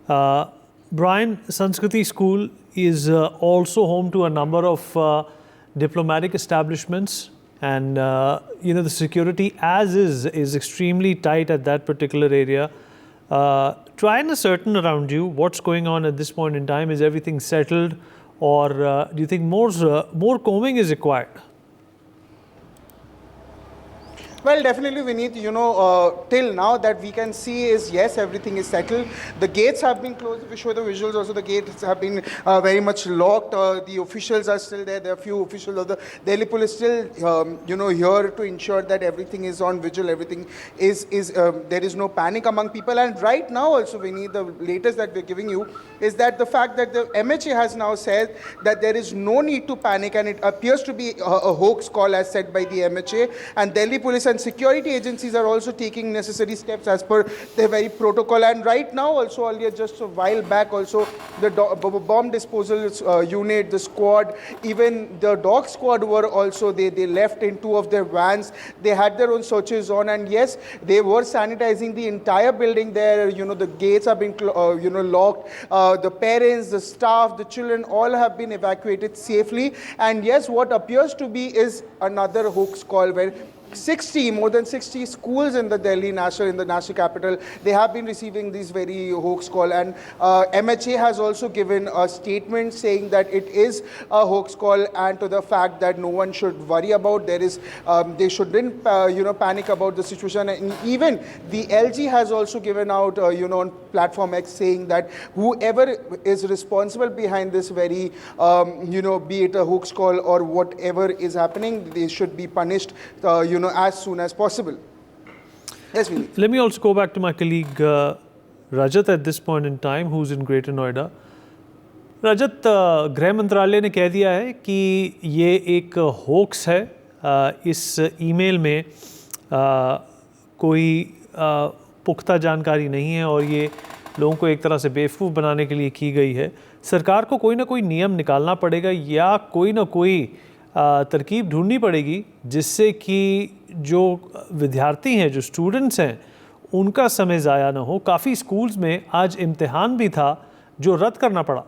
Brian, Sanskriti School is also home to a number of diplomatic establishments, and the security as is extremely tight at that particular area. Try and ascertain around you what's going on at this point in time. Is everything settled, or do you think more combing is required? Well, definitely we need, till now that we can see is, yes, everything is settled. The gates have been closed. If we show the visuals also, the gates have been very much locked. The officials are still there. There are few officials of the Delhi police still, here to ensure that everything is on vigil. Everything is there is no panic among people. And right now also, we need the latest that we're giving you is that the fact that the MHA has now said that there is no need to panic, and it appears to be a hoax call as said by the MHA, and Delhi police and security agencies are also taking necessary steps as per their very protocol. And right now also, earlier just a while back also, the bomb disposal unit, the squad, even the dog squad were also, they left in 2 of their vans. They had their own searches on, and yes, they were sanitizing the entire building there. The gates have been locked. The parents, the staff, the children all have been evacuated safely. And yes, what appears to be is another hoax call where more than 60 schools in the national capital, they have been receiving these very hoax call. And MHA has also given a statement saying that it is a hoax call, and to the fact that no one should worry about. They shouldn't panic about the situation. And even the LG has also given out on platform X saying that whoever is responsible behind this very be it a hoax call or whatever is happening, they should be punished as soon as possible. Yes, Vineet. Let me also go back to my colleague Rajat at this point in time, who's in Greater Noida. Rajat, गृह मंत्रालय ने कह दिया है कि ये एक hoax है. इस ईमेल में कोई पुख्ता जानकारी नहीं है और ये लोगों को एक तरह से बेवकूफ़ बनाने के लिए की गई है. सरकार को कोई ना कोई नियम निकालना पड़ेगा या कोई ना कोई तरकीब ढूंढनी पड़ेगी जिससे कि जो विद्यार्थी हैं, जो स्टूडेंट्स हैं, उनका समय ज़ाया ना हो. काफ़ी स्कूल्स में आज इम्तिहान भी था जो रद्द करना पड़ा.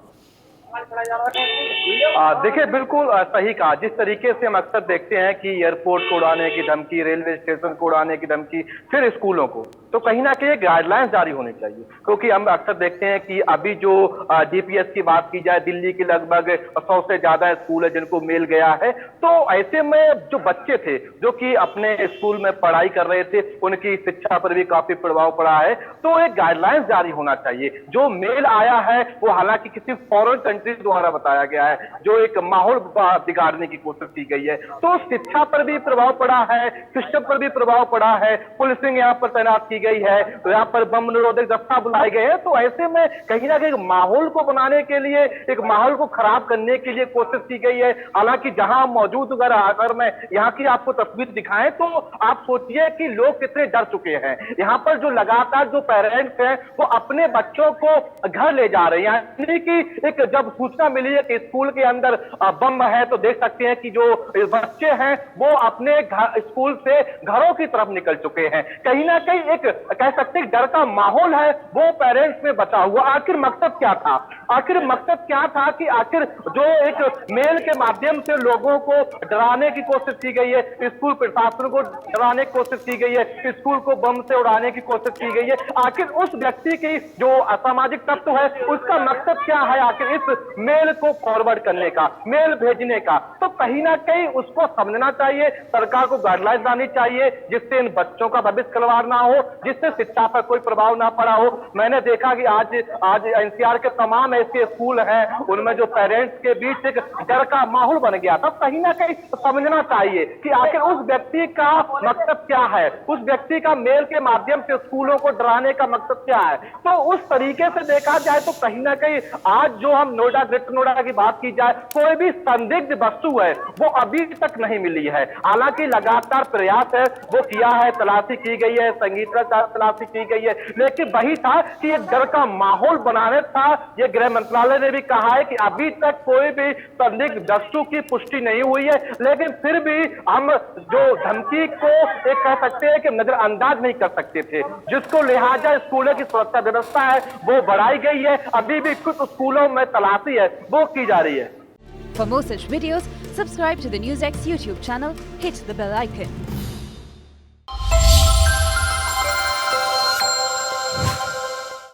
देखिए, बिल्कुल सही कहा. जिस तरीके से हम अक्सर देखते हैं कि एयरपोर्ट को उड़ाने की धमकी, रेलवे स्टेशन को उड़ाने की धमकी, फिर स्कूलों को, तो कहीं ना कहीं गाइडलाइंस जारी होनी चाहिए. क्योंकि हम अक्सर देखते हैं कि अभी जो डीपीएस की बात की जाए, दिल्ली के लगभग 100 से ज्यादा स्कूल है जिनको मेल गया है. तो ऐसे में जो बच्चे थे जो कि अपने स्कूल में पढ़ाई कर रहे थे, उनकी शिक्षा पर भी काफी प्रभाव पड़ा है. तो एक गाइडलाइंस जारी होना चाहिए. जो मेल आया है वो हालांकि किसी फॉरेन कंट्री द्वारा बताया गया है, जो एक माहौल बिगाड़ने की कोशिश की गई है. तो शिक्षा पर भी प्रभाव पड़ा है, सिस्टम पर भी प्रभाव पड़ा है. पुलिसिंग यहाँ पर तैनात की गई है, तो यहाँ पर बम निरोधक दस्ता बुलाए गए हैं. तो ऐसे में कहीं ना कहीं माहौल को बनाने के लिए, एक माहौल को खराब करने के लिए कोशिश की गई है. हालांकि जहां मौजूद अगर मैं यहाँ की आपको तस्वीर दिखाएं तो आप सोचिए कि लोग कितने डर चुके हैं. यहाँ पर जो लगातार जो पेरेंट्स हैं वो अपने बच्चों को घर ले जा रहे हैं. यानी कि एक जब सूचना मिली है कि स्कूल के अंदर बम है, तो देख सकते हैं कि जो बच्चे हैं वो अपने स्कूल से घरों की तरफ निकल चुके हैं. कहीं ना कहीं एक कह सकते हैं डर का माहौल है वो पेरेंट्स में बचा हुआ. आखिर मकसद क्या था? कि आखिर जो एक मेल के माध्यम से लोगों को डराने की कोशिश की गई है, स्कूल प्रशासन को डराने की कोशिश की गई है, स्कूल को बम से उड़ाने की कोशिश की गई है. आखिर उस व्यक्ति की जो असामाजिक तत्व है उसका मकसद क्या है? आखिर इस मेल को फॉरवर्ड करने का, मेल भेजने का. तो कहीं ना कहीं उसको समझना चाहिए. सरकार को गाइडलाइंस लानी चाहिए जिससे इन बच्चों का भविष्य खिलवाड़ ना हो, जिससे शिक्षा पर कोई प्रभाव ना पड़ा हो. मैंने देखा कि आज एनसीआर के तमाम ऐसे स्कूल हैं उनमें जो पेरेंट्स के बीच एक डर का माहौल बन गया था. कहीं ना कहीं समझना चाहिए कि आखिर उस व्यक्ति का मकसद क्या है, उस व्यक्ति का मेल के माध्यम से स्कूलों को डराने का मकसद क्या है. तो उस तरीके से देखा जाए तो कहीं ना कहीं आज जो हम ग्रेटर नोएडा की बात की जाए, कोई भी संदिग्ध वस्तु है वो अभी तक नहीं मिली है। हालांकि लगातार प्रयास है वो किया है, तलाशी की गई है, संगीता तलाशी की गई है, लेकिन वही था कि एक डर का माहौल बनाने था। ये गृह मंत्रालय ने भी कहा है कि अभी तक कोई भी संदिग्ध वस्तु की पुष्टि नहीं हुई है, लेकिन फिर भी हम जो धमकी को एक कह सकते हैं कि नजरअंदाज नहीं कर सकते थे, जिसको लिहाजा स्कूलों की सुरक्षा व्यवस्था है वो बढ़ाई गई है। अभी भी कुछ स्कूलों में तलाशी है वो की जा रही है। For more such videos, subscribe to the NewsX YouTube channel, hit the bell icon.